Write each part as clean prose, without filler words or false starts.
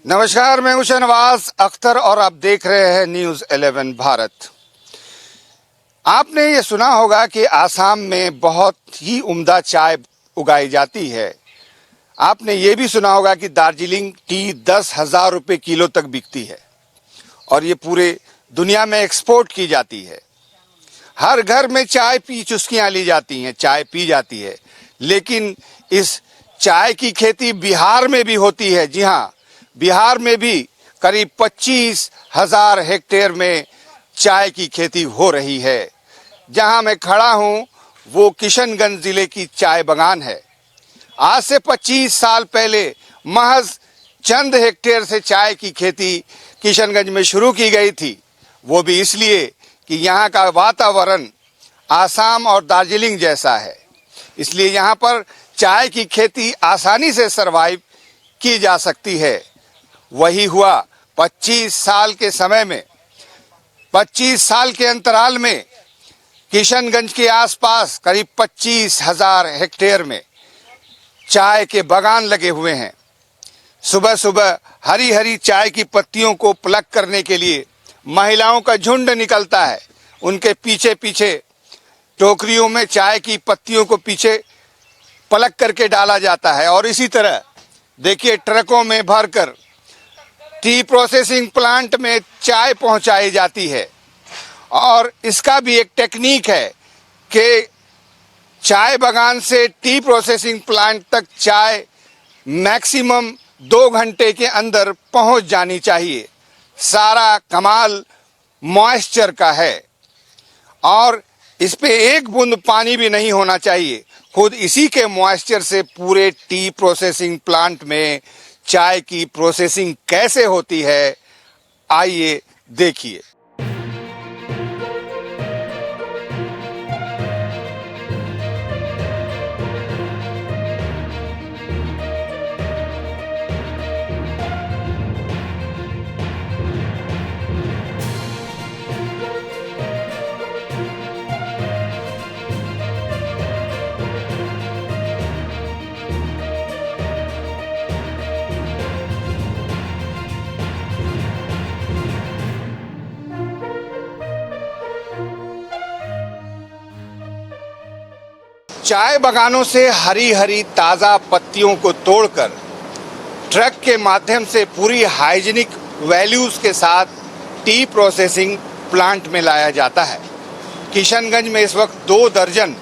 नमस्कार, मैं हूं शहनवाज अख्तर और आप देख रहे हैं न्यूज 11 भारत। आपने ये सुना होगा कि आसाम में बहुत ही उम्दा चाय उगाई जाती है। आपने ये भी सुना होगा कि दार्जिलिंग टी 10,000 रुपये किलो तक बिकती है और ये पूरे दुनिया में एक्सपोर्ट की जाती है। हर घर में चाय पी चुस्कियां ली जाती हैं, चाय पी जाती है। लेकिन इस चाय की खेती बिहार में भी होती है। जी हाँ, बिहार में भी करीब 25,000 हेक्टेयर में चाय की खेती हो रही है। जहां मैं खड़ा हूं वो किशनगंज जिले की चाय बागान है। आज से 25 साल पहले महज चंद हेक्टेयर से चाय की खेती किशनगंज में शुरू की गई थी। वो भी इसलिए कि यहाँ का वातावरण आसाम और दार्जिलिंग जैसा है, इसलिए यहाँ पर चाय की खेती आसानी से सरवाइव की जा सकती है। वही हुआ 25 साल के समय में, 25 साल के अंतराल में किशनगंज के आसपास करीब 25,000 हेक्टेयर में चाय के बागान लगे हुए हैं। सुबह सुबह हरी हरी चाय की पत्तियों को प्लक करने के लिए महिलाओं का झुंड निकलता है। उनके पीछे पीछे टोकरियों में चाय की पत्तियों को पीछे पलक करके डाला जाता है और इसी तरह देखिए ट्रकों में भरकर टी प्रोसेसिंग प्लांट में चाय पहुंचाई जाती है। और इसका भी एक टेक्निक है कि चाय बागान से टी प्रोसेसिंग प्लांट तक चाय मैक्सिमम 2 घंटे के अंदर पहुंच जानी चाहिए। सारा कमाल मॉइस्चर का है और इस पे एक बूंद पानी भी नहीं होना चाहिए। खुद इसी के मॉइस्चर से पूरे टी प्रोसेसिंग प्लांट में चाय की प्रोसेसिंग कैसे होती है, आइए देखिए। चाय बागानों से हरी हरी ताज़ा पत्तियों को तोड़कर ट्रक के माध्यम से पूरी हाइजीनिक वैल्यूज़ के साथ टी प्रोसेसिंग प्लांट में लाया जाता है। किशनगंज में इस वक्त 2 दर्जन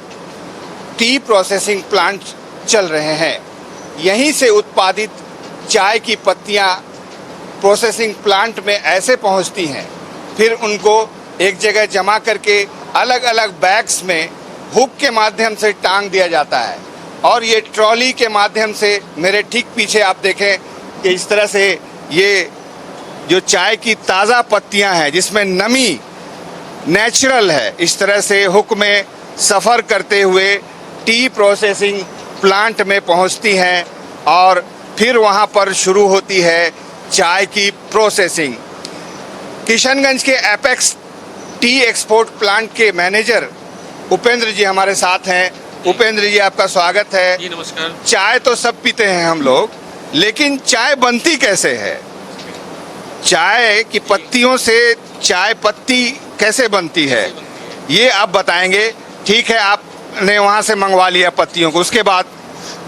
टी प्रोसेसिंग प्लांट चल रहे हैं। यहीं से उत्पादित चाय की पत्तियां प्रोसेसिंग प्लांट में ऐसे पहुंचती हैं, फिर उनको एक जगह जमा करके अलग अलग बैग्स में हुक के माध्यम से टांग दिया जाता है और ये ट्रॉली के माध्यम से, मेरे ठीक पीछे आप देखें कि इस तरह से ये जो चाय की ताज़ा पत्तियां हैं जिसमें नमी नेचुरल है, इस तरह से हुक में सफ़र करते हुए टी प्रोसेसिंग प्लांट में पहुंचती हैं और फिर वहां पर शुरू होती है चाय की प्रोसेसिंग। किशनगंज के एपेक्स टी एक्सपोर्ट प्लांट के मैनेजर उपेंद्र जी हमारे साथ हैं। उपेंद्र जी, आपका स्वागत है। जी नमस्कार। चाय तो सब पीते हैं हम लोग, लेकिन चाय बनती कैसे है? चाय की पत्तियों से चाय पत्ती कैसे बनती है, ये आप बताएंगे। ठीक है, आपने वहाँ से मंगवा लिया पत्तियों को, उसके बाद?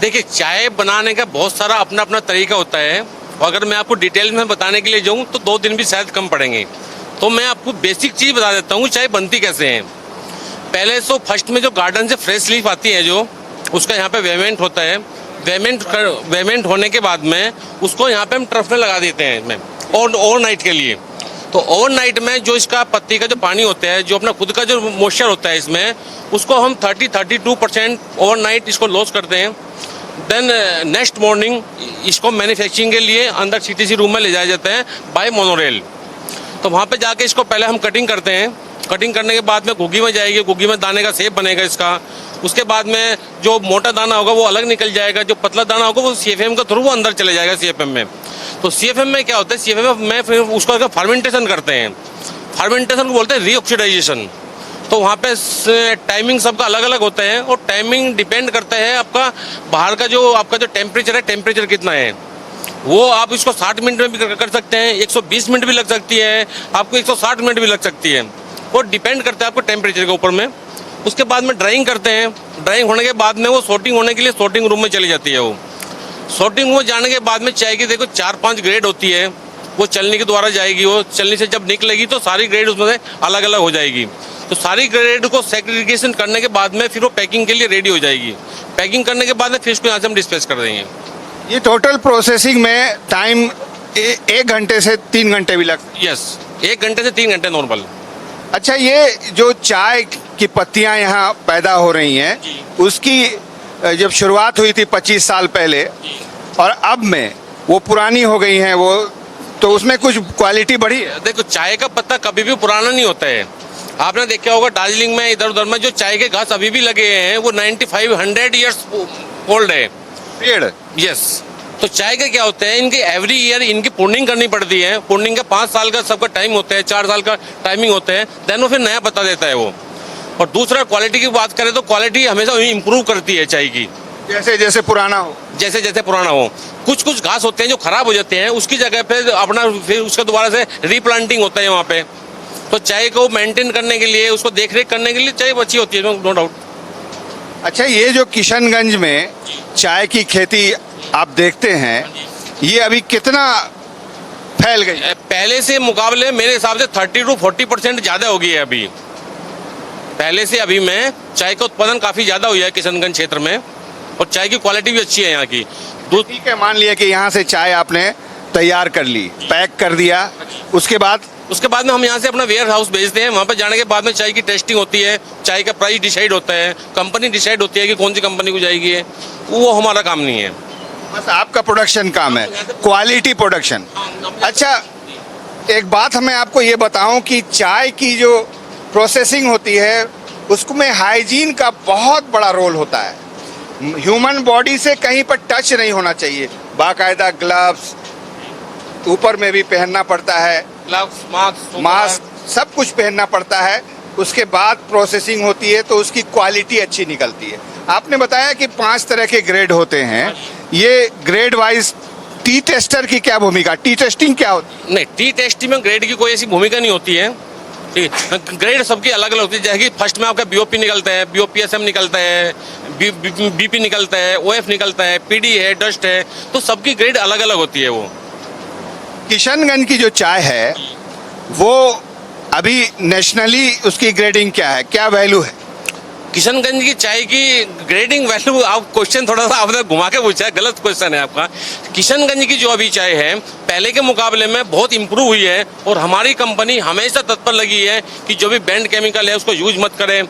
देखिए, चाय बनाने का बहुत सारा अपना अपना तरीका होता है और अगर मैं आपको डिटेल में बताने के लिए जाऊँ तो 2 दिन भी शायद कम पड़ेंगे। तो मैं आपको बेसिक चीज़ बता देता हूँ चाय बनती कैसे है। पहले तो फर्स्ट में जो गार्डन से फ्रेश लीफ आती है, जो उसका यहाँ पे वेमेंट होता है। वेमेंट होने के बाद में उसको यहाँ पे हम ट्रफ में लगा देते हैं इसमें और ओवरनाइट के लिए। तो ओवरनाइट में जो इसका पत्ती का जो पानी होता है, जो अपना खुद का जो मॉइस्चर होता है इसमें, उसको हम 32% ओवरनाइट इसको लॉस करते हैं। देन नेक्स्ट मॉर्निंग इसको मैन्युफैक्चरिंग के लिए अंदर सीटीसी रूम में ले जाया जाता है बाय मोनोरेल। तो वहाँ पे जाके इसको पहले हम कटिंग करते हैं। कटिंग करने के बाद में घुग्गी में जाएगी, घुग्गी में दाने का शेप बनेगा इसका। उसके बाद में जो मोटा दाना होगा वो अलग निकल जाएगा, जो पतला दाना होगा वो सीएफएम के थ्रू वो अंदर चले जाएगा सीएफएम में। तो सीएफएम में क्या होता है, सीएफएम में फिर उसको फर्मेंटेशन करते हैं। फर्मेंटेशन को बोलते हैं रीऑक्सीडाइजेशन। तो वहाँ पे टाइमिंग सबका अलग अलग होता है और टाइमिंग डिपेंड करता है आपका बाहर का जो आपका जो टेम्परेचर है, टेम्परेचर कितना है। वो आप इसको 60 मिनट में भी कर सकते हैं, 120 मिनट भी लग सकती है, आपको 160 मिनट भी लग सकती है। वो डिपेंड करता है आपको टेम्परेचर के ऊपर में। उसके बाद में ड्राइंग करते हैं, ड्राइंग होने के बाद में वो सॉर्टिंग होने के लिए सॉर्टिंग रूम में चली जाती है। वो सॉर्टिंग रूम में जाने के बाद में चाय की देखो 4-5 ग्रेड होती है, वो चलने के द्वारा जाएगी। वो चलने से जब निकलेगी तो सारी ग्रेड उसमें से अलग अलग हो जाएगी। तो सारी ग्रेड को सेग्रीगेशन करने के बाद में फिर वो पैकिंग के लिए रेडी हो जाएगी। पैकिंग करने के बाद में फिर इसको यहाँ से हम डिस्पैच कर देंगे। ये टोटल प्रोसेसिंग में टाइम 1 घंटे से 3 घंटे भी लगता है। यस, 1 घंटे से 3 घंटे नॉर्मल। अच्छा, ये जो चाय की पत्तियां यहाँ पैदा हो रही हैं, उसकी जब शुरुआत हुई थी 25 साल पहले और अब में वो पुरानी हो गई हैं, वो तो उसमें कुछ क्वालिटी बढ़ी है? देखो, चाय का पत्ता कभी भी पुराना नहीं होता है। आपने देखा होगा दार्जिलिंग में इधर उधर में जो चाय के घास अभी भी लगे हैं वो 95-100 ईयर्स ओल्ड है पेड़। यस। तो चाय का क्या होता है, इनकी एवरी ईयर इनकी प्रूनिंग करनी पड़ती है। प्रूनिंग का 5 साल का सबका टाइम होता है, 4 साल का टाइमिंग होता है, देन वो फिर नया पत्ता देता है वो। और दूसरा, क्वालिटी की बात करें तो क्वालिटी हमेशा इम्प्रूव करती है चाय की, जैसे जैसे पुराना हो। जैसे जैसे पुराना हो। कुछ घास होते हैं जो खराब हो जाते हैं, उसकी जगह पे अपना फिर उसका दोबारा से रीप्लांटिंग होता है वहाँ पे। तो चाय को मेंटेन करने के लिए, उसको देखरेख करने के लिए चाय अच्छी होती है, नो डाउट। अच्छा, ये जो किशनगंज में चाय की खेती आप देखते हैं, ये अभी कितना फैल गई? पहले से मुकाबले मेरे हिसाब से 30 to 40% ज़्यादा हो गई है अभी। पहले से अभी में चाय का उत्पादन काफ़ी ज़्यादा हुआ है किशनगंज क्षेत्र में, और चाय की क्वालिटी भी अच्छी है यहाँ की। ठीक है, मान लिया कि यहाँ से चाय आपने तैयार कर ली, पैक कर दिया, उसके बाद में हम यहाँ से अपना वेयर हाउस भेजते हैं। वहाँ पर जाने के बाद में चाय की टेस्टिंग होती है, चाय का प्राइस डिसाइड होता है, कंपनी डिसाइड होती है कि कौन सी कंपनी को जाएगी है। वो हमारा काम नहीं है, बस आपका प्रोडक्शन काम है, क्वालिटी प्रोडक्शन। अच्छा, एक बात हमें आपको ये बताऊं कि चाय की जो प्रोसेसिंग होती है उसमें हाइजीन का बहुत बड़ा रोल होता है। ह्यूमन बॉडी से कहीं पर टच नहीं होना चाहिए, बाकायदा ग्लव्स ऊपर में भी पहनना पड़ता है, ग्लव्स, मास्क सब कुछ पहनना पड़ता है। उसके बाद प्रोसेसिंग होती है तो उसकी क्वालिटी अच्छी निकलती है। आपने बताया कि 5 तरह के ग्रेड होते हैं, ये ग्रेड वाइज टी टेस्टर की क्या भूमिका, टी टेस्टिंग क्या होती है? नहीं, टी टेस्टिंग में ग्रेड की कोई ऐसी भूमिका नहीं होती है। ठीक है, ग्रेड सबकी अलग अलग होती है। जैसे कि फर्स्ट में आपका बीओपी निकलता है, बीओपीएसएम निकलता है, बीपी निकलता है, ओएफ निकलता है, पीडी है, डस्ट है, तो सबकी ग्रेड अलग अलग होती है। वो किशनगंज की जो चाय है वो अभी नेशनली उसकी ग्रेडिंग क्या है, क्या वैल्यू है? किशनगंज की चाय की ग्रेडिंग वैल्यू, आप क्वेश्चन थोड़ा सा आपने घुमा के पूछा है, गलत क्वेश्चन है आपका। किशनगंज की जो अभी चाय है पहले के मुकाबले में बहुत इंप्रूव हुई है, और हमारी कंपनी हमेशा तत्पर लगी है कि जो भी बैंड केमिकल है उसको यूज मत करें।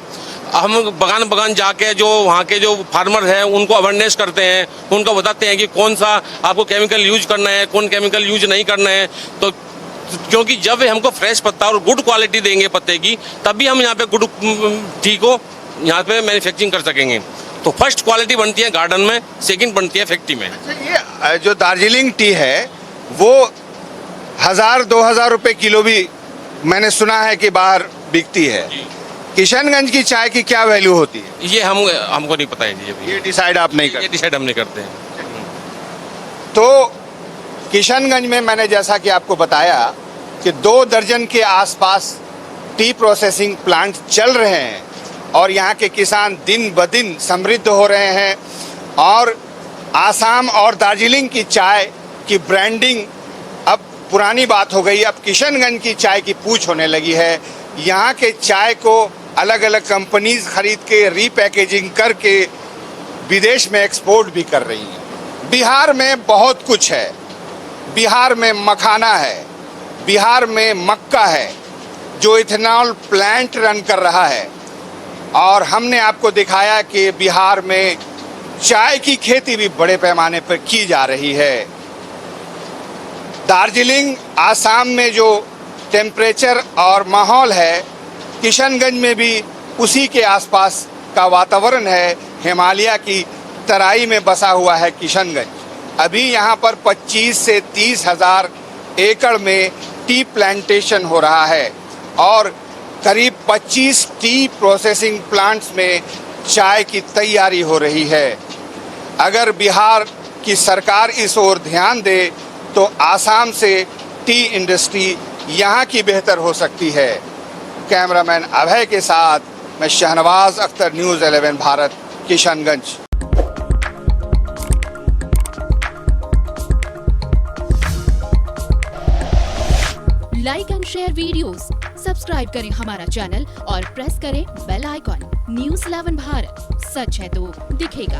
हम बगान जाके जो वहाँ के जो फार्मर हैं उनको अवेयरनेस करते हैं, उनको बताते हैं कि कौन सा आपको केमिकल यूज करना है, कौन केमिकल यूज नहीं करना है। तो क्योंकि जब हमको फ्रेश पत्ता और गुड क्वालिटी देंगे पत्ते की, तभी हम यहाँ पे गुड टी को यहाँ पे मैन्युफैक्चरिंग कर सकेंगे। तो फर्स्ट क्वालिटी बनती है गार्डन में, सेकंड बनती है फैक्ट्री में। ये जो दार्जिलिंग टी है वो 1000-2000 रुपए किलो भी मैंने सुना है कि बाहर बिकती है। किशनगंज की चाय की क्या वैल्यू होती है? ये हमको नहीं पता है जी, ये डिसाइड आप नहीं करते? ये डिसाइड हम नहीं करते हैं। तो किशनगंज में मैंने जैसा कि आपको बताया कि 2 दर्जन के आसपास टी प्रोसेसिंग प्लांट चल रहे हैं, और यहाँ के किसान दिन ब दिन समृद्ध हो रहे हैं, और आसाम और दार्जिलिंग की चाय की ब्रांडिंग अब पुरानी बात हो गई, अब किशनगंज की चाय की पूछ होने लगी है। यहाँ के चाय को अलग अलग कंपनीज खरीद के रीपैकेजिंग करके विदेश में एक्सपोर्ट भी कर रही हैं। बिहार में बहुत कुछ है, बिहार में मखाना है, बिहार में मक्का है जो इथेनॉल प्लांट रन कर रहा है, और हमने आपको दिखाया कि बिहार में चाय की खेती भी बड़े पैमाने पर की जा रही है। दार्जिलिंग आसाम में जो टेम्परेचर और माहौल है, किशनगंज में भी उसी के आसपास का वातावरण है। हिमालय की तराई में बसा हुआ है किशनगंज। अभी यहाँ पर 25 से 30 हज़ार एकड़ में टी प्लांटेशन हो रहा है, और करीब 25 टी प्रोसेसिंग प्लांट्स में चाय की तैयारी हो रही है। अगर बिहार की सरकार इस ओर ध्यान दे तो आसाम से टी इंडस्ट्री यहाँ की बेहतर हो सकती है। कैमरामैन अभय के साथ मैं Shahnawaz Akhtar, news 11 Bharat, Kishanganj. Like and share videos, subscribe करें हमारा चैनल और प्रेस करें बेल आइकॉन। न्यूज़ 11 भारत, सच है तो दिखेगा।